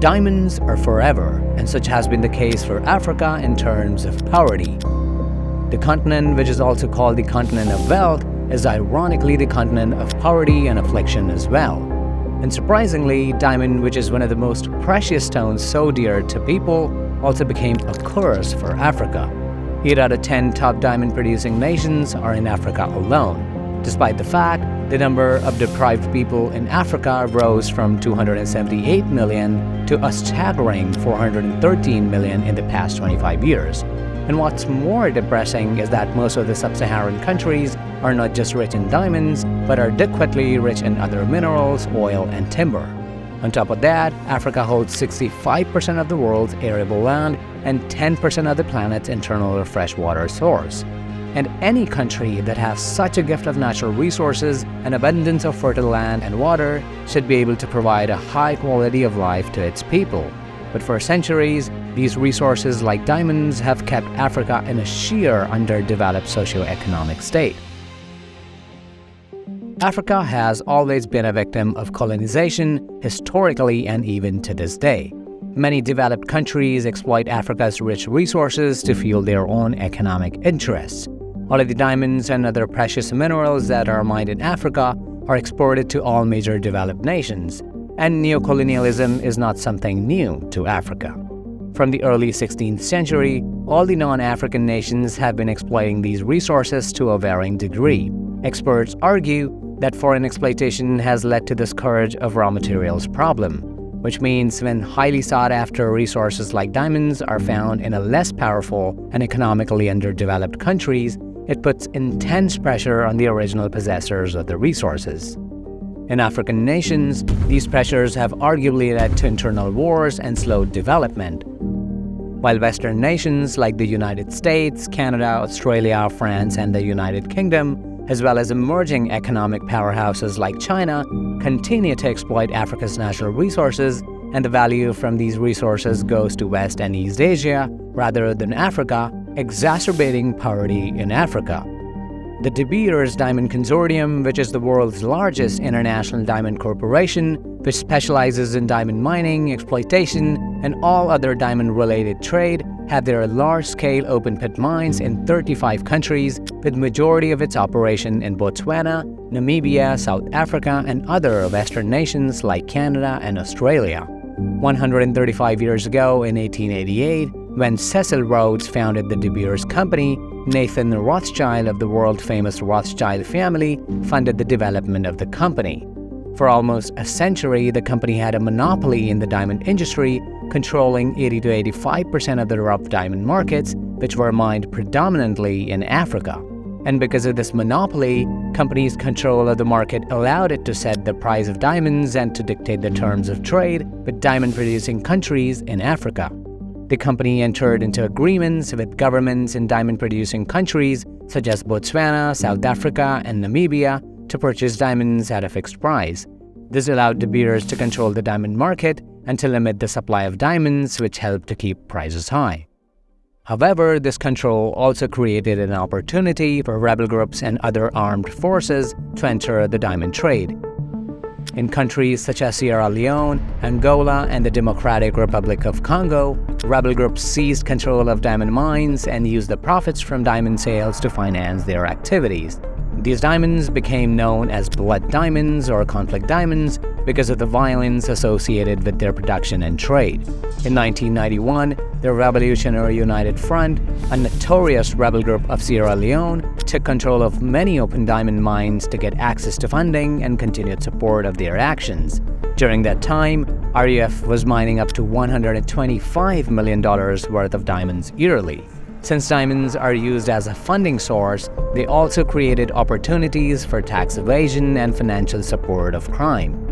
Diamonds are forever, and such has been the case for Africa in terms of poverty. The continent, which is also called the continent of wealth, is ironically the continent of poverty and affliction as well. And surprisingly, diamond, which is one of the most precious stones so dear to people, also became a curse for Africa. 8 out of 10 top diamond-producing nations are in Africa alone, despite the fact the number of deprived people in Africa rose from 278 million to a staggering 413 million in the past 25 years. And what's more depressing is that most of the sub-Saharan countries are not just rich in diamonds, but are adequately rich in other minerals, oil, and timber. On top of that, Africa holds 65% of the world's arable land and 10% of the planet's internal freshwater source. And any country that has such a gift of natural resources and abundance of fertile land and water should be able to provide a high quality of life to its people. But for centuries, these resources like diamonds have kept Africa in a sheer underdeveloped socio-economic state. Africa has always been a victim of colonization, historically and even to this day. Many developed countries exploit Africa's rich resources to fuel their own economic interests. All of the diamonds and other precious minerals that are mined in Africa are exported to all major developed nations, and neocolonialism is not something new to Africa. From the early 16th century, all the non-African nations have been exploiting these resources to a varying degree. Experts argue that foreign exploitation has led to the scourge of raw materials problem, which means when highly sought-after resources like diamonds are found in a less powerful and economically underdeveloped countries, it puts intense pressure on the original possessors of the resources. In African nations, these pressures have arguably led to internal wars and slowed development. While Western nations like the United States, Canada, Australia, France, and the United Kingdom, as well as emerging economic powerhouses like China, continue to exploit Africa's natural resources, and the value from these resources goes to West and East Asia rather than Africa, exacerbating poverty in Africa. The De Beers Diamond Consortium, which is the world's largest international diamond corporation, which specializes in diamond mining, exploitation, and all other diamond-related trade, have their large-scale open-pit mines in 35 countries, with majority of its operation in Botswana, Namibia, South Africa, and other Western nations like Canada and Australia. 135 years ago, in 1888, when Cecil Rhodes founded the De Beers Company, Nathan Rothschild of the world-famous Rothschild family funded the development of the company. For almost a century, the company had a monopoly in the diamond industry, controlling 80 to 85% of the rough diamond markets, which were mined predominantly in Africa. And because of this monopoly, companies' control of the market allowed it to set the price of diamonds and to dictate the terms of trade with diamond-producing countries in Africa. The company entered into agreements with governments in diamond-producing countries such as Botswana, South Africa, and Namibia to purchase diamonds at a fixed price. This allowed De Beers to control the diamond market and to limit the supply of diamonds, which helped to keep prices high. However, this control also created an opportunity for rebel groups and other armed forces to enter the diamond trade. In countries such as Sierra Leone, Angola, and the Democratic Republic of Congo, rebel groups seized control of diamond mines and used the profits from diamond sales to finance their activities. These diamonds became known as blood diamonds or conflict diamonds because of the violence associated with their production and trade. In 1991, the Revolutionary United Front, a notorious rebel group of Sierra Leone, took control of many open diamond mines to get access to funding and continued support of their actions. During that time, RUF was mining up to $125 million worth of diamonds yearly. Since diamonds are used as a funding source, they also created opportunities for tax evasion and financial support of crime.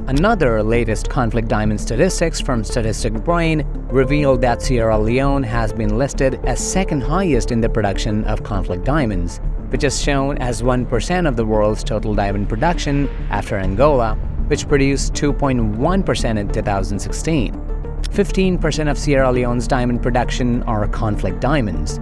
Another latest conflict diamond statistics from Statistic Brain revealed that Sierra Leone has been listed as second highest in the production of conflict diamonds, which is shown as 1% of the world's total diamond production after Angola, which produced 2.1% in 2016. 15% of Sierra Leone's diamond production are conflict diamonds.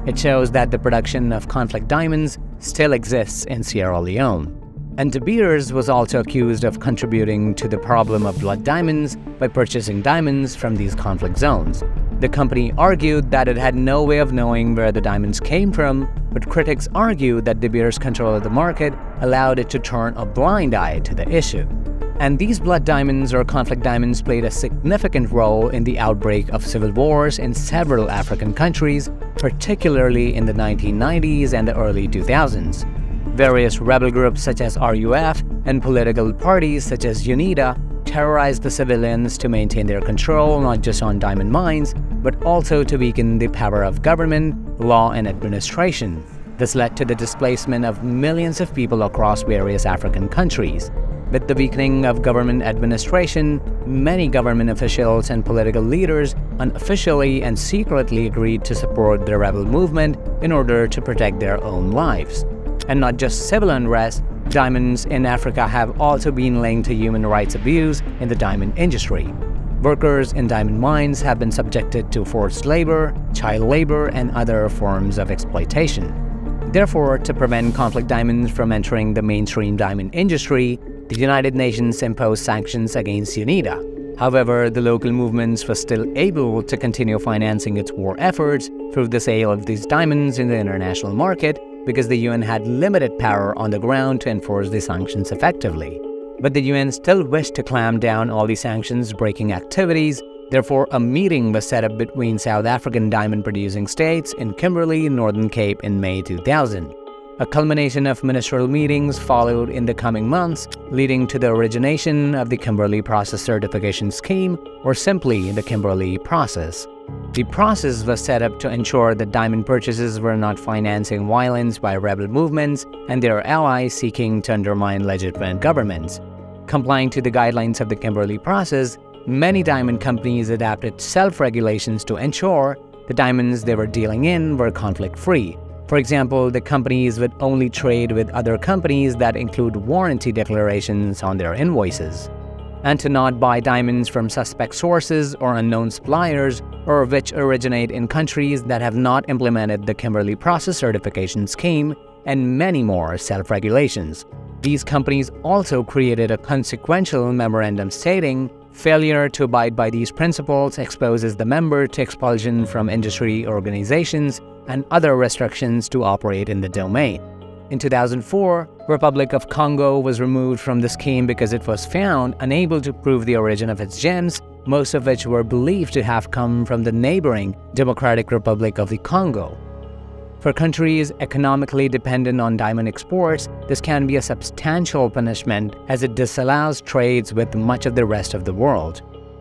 It shows that the production of conflict diamonds still exists in Sierra Leone. And De Beers was also accused of contributing to the problem of blood diamonds by purchasing diamonds from these conflict zones. The company argued that it had no way of knowing where the diamonds came from, but critics argued that De Beers' control of the market allowed it to turn a blind eye to the issue. And these blood diamonds or conflict diamonds played a significant role in the outbreak of civil wars in several African countries, particularly in the 1990s and the early 2000s. Various rebel groups such as RUF and political parties such as UNITA terrorized the civilians to maintain their control not just on diamond mines, but also to weaken the power of government, law, and administration. This led to the displacement of millions of people across various African countries. With the weakening of government administration, many government officials and political leaders unofficially and secretly agreed to support the rebel movement in order to protect their own lives. And not just civil unrest, diamonds in Africa have also been linked to human rights abuse in the diamond industry. Workers in diamond mines have been subjected to forced labor, child labor, and other forms of exploitation. Therefore, to prevent conflict diamonds from entering the mainstream diamond industry, the United Nations imposed sanctions against UNITA. However, the local movements were still able to continue financing its war efforts through the sale of these diamonds in the international market because the UN had limited power on the ground to enforce the sanctions effectively. But the UN still wished to clamp down all the sanctions-breaking activities. Therefore, a meeting was set up between South African diamond-producing states in Kimberly, Northern Cape in May 2000. A culmination of ministerial meetings followed in the coming months, leading to the origination of the Kimberly Process Certification Scheme, or simply the Kimberly Process. The process was set up to ensure that diamond purchases were not financing violence by rebel movements and their allies seeking to undermine legitimate governments. Complying to the guidelines of the Kimberly Process, many diamond companies adapted self-regulations to ensure the diamonds they were dealing in were conflict-free. For example, the companies would only trade with other companies that include warranty declarations on their invoices, and to not buy diamonds from suspect sources or unknown suppliers, or which originate in countries that have not implemented the Kimberly Process Certification Scheme, and many more self-regulations. These companies also created a consequential memorandum stating, "Failure to abide by these principles exposes the member to expulsion from industry organizations and other restrictions to operate in the domain." In 2004, Republic of Congo was removed from the scheme because it was found unable to prove the origin of its gems, most of which were believed to have come from the neighboring Democratic Republic of the Congo. For countries economically dependent on diamond exports, this can be a substantial punishment as it disallows trades with much of the rest of the world.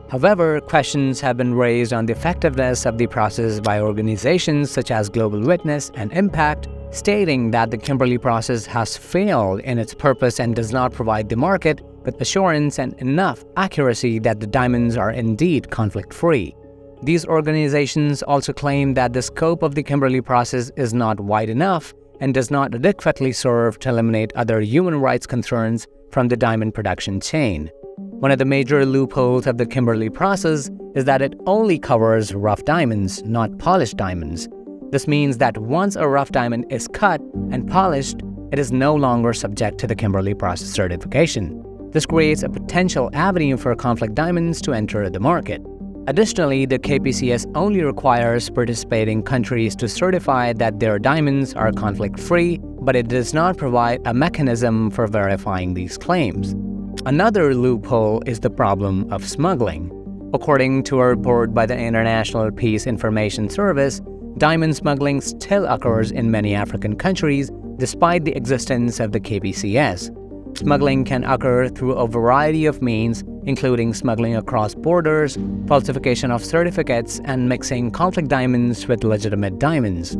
However, questions have been raised on the effectiveness of the process by organizations such as Global Witness and Impact, stating that the Kimberly Process has failed in its purpose and does not provide the market with assurance and enough accuracy that the diamonds are indeed conflict-free. These organizations also claim that the scope of the Kimberly Process is not wide enough and does not adequately serve to eliminate other human rights concerns from the diamond production chain. One of the major loopholes of the Kimberly Process is that it only covers rough diamonds, not polished diamonds. This means that once a rough diamond is cut and polished, it is no longer subject to the Kimberly Process certification. This creates a potential avenue for conflict diamonds to enter the market. Additionally, the KPCS only requires participating countries to certify that their diamonds are conflict-free, but it does not provide a mechanism for verifying these claims. Another loophole is the problem of smuggling. According to a report by the International Peace Information Service, diamond smuggling still occurs in many African countries despite the existence of the KPCS. Smuggling can occur through a variety of means, including smuggling across borders, falsification of certificates, and mixing conflict diamonds with legitimate diamonds.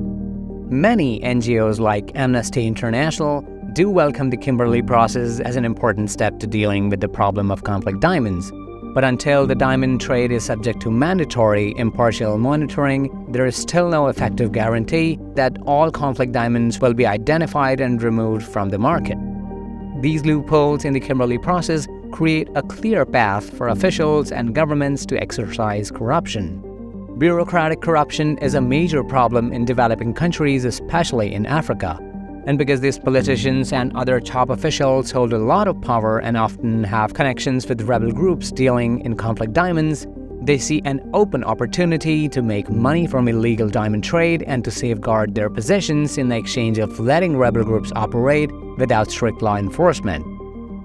Many NGOs like Amnesty International do welcome the Kimberly Process as an important step to dealing with the problem of conflict diamonds. But until the diamond trade is subject to mandatory impartial monitoring, there is still no effective guarantee that all conflict diamonds will be identified and removed from the market. These loopholes in the Kimberly Process create a clear path for officials and governments to exercise corruption. Bureaucratic corruption is a major problem in developing countries, especially in Africa. And because these politicians and other top officials hold a lot of power and often have connections with rebel groups dealing in conflict diamonds, they see an open opportunity to make money from illegal diamond trade and to safeguard their positions in exchange of letting rebel groups operate without strict law enforcement.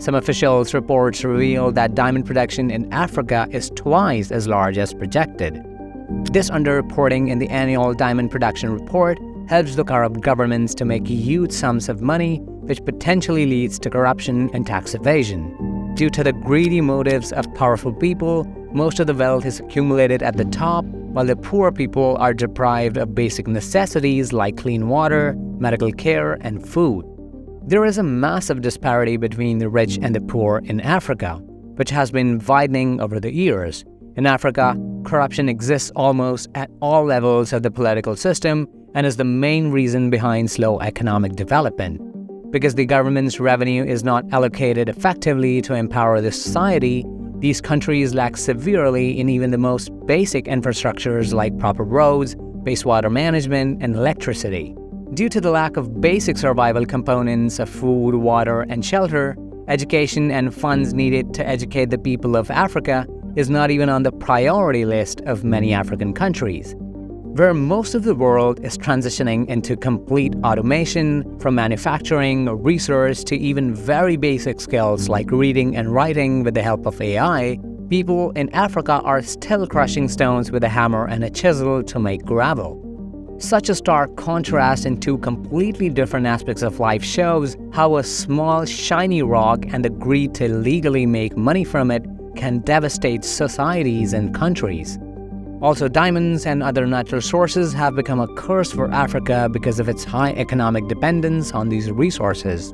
Some officials' reports reveal that diamond production in Africa is twice as large as projected. This underreporting in the annual diamond production report helps the corrupt governments to make huge sums of money, which potentially leads to corruption and tax evasion. Due to the greedy motives of powerful people, most of the wealth is accumulated at the top, while the poor people are deprived of basic necessities like clean water, medical care, and food. There is a massive disparity between the rich and the poor in Africa, which has been widening over the years. In Africa, corruption exists almost at all levels of the political system and is the main reason behind slow economic development. Because the government's revenue is not allocated effectively to empower the society, these countries lack severely in even the most basic infrastructures like proper roads, wastewater management, and electricity. Due to the lack of basic survival components of food, water, and shelter, education and funds needed to educate the people of Africa is not even on the priority list of many African countries. Where most of the world is transitioning into complete automation, from manufacturing or research to even very basic skills like reading and writing with the help of AI, people in Africa are still crushing stones with a hammer and a chisel to make gravel. Such a stark contrast in two completely different aspects of life shows how a small, shiny rock and the greed to legally make money from it can devastate societies and countries. Also, diamonds and other natural sources have become a curse for Africa because of its high economic dependence on these resources.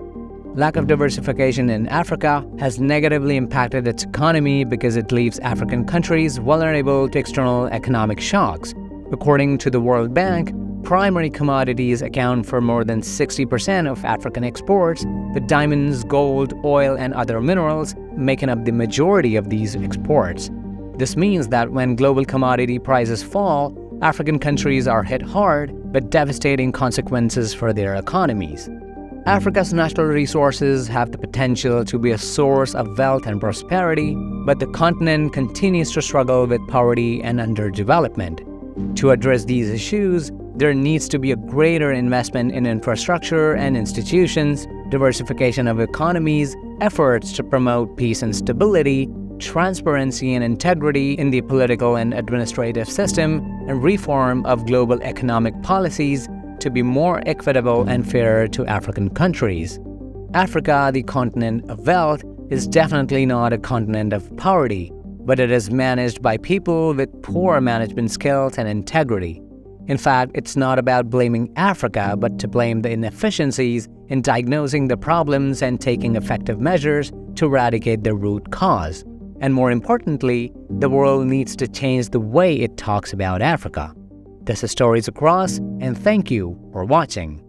Lack of diversification in Africa has negatively impacted its economy because it leaves African countries vulnerable to external economic shocks. According to the World Bank, primary commodities account for more than 60% of African exports, with diamonds, gold, oil, and other minerals making up the majority of these exports. This means that when global commodity prices fall, African countries are hit hard, with devastating consequences for their economies. Africa's natural resources have the potential to be a source of wealth and prosperity, but the continent continues to struggle with poverty and underdevelopment. To address these issues, there needs to be a greater investment in infrastructure and institutions, diversification of economies, efforts to promote peace and stability, transparency and integrity in the political and administrative system, and reform of global economic policies to be more equitable and fair to African countries. Africa, the continent of wealth, is definitely not a continent of poverty, but it is managed by people with poor management skills and integrity. In fact, it's not about blaming Africa, but to blame the inefficiencies in diagnosing the problems and taking effective measures to eradicate the root cause. And more importantly, the world needs to change the way it talks about Africa. This is Stories Across, and thank you for watching.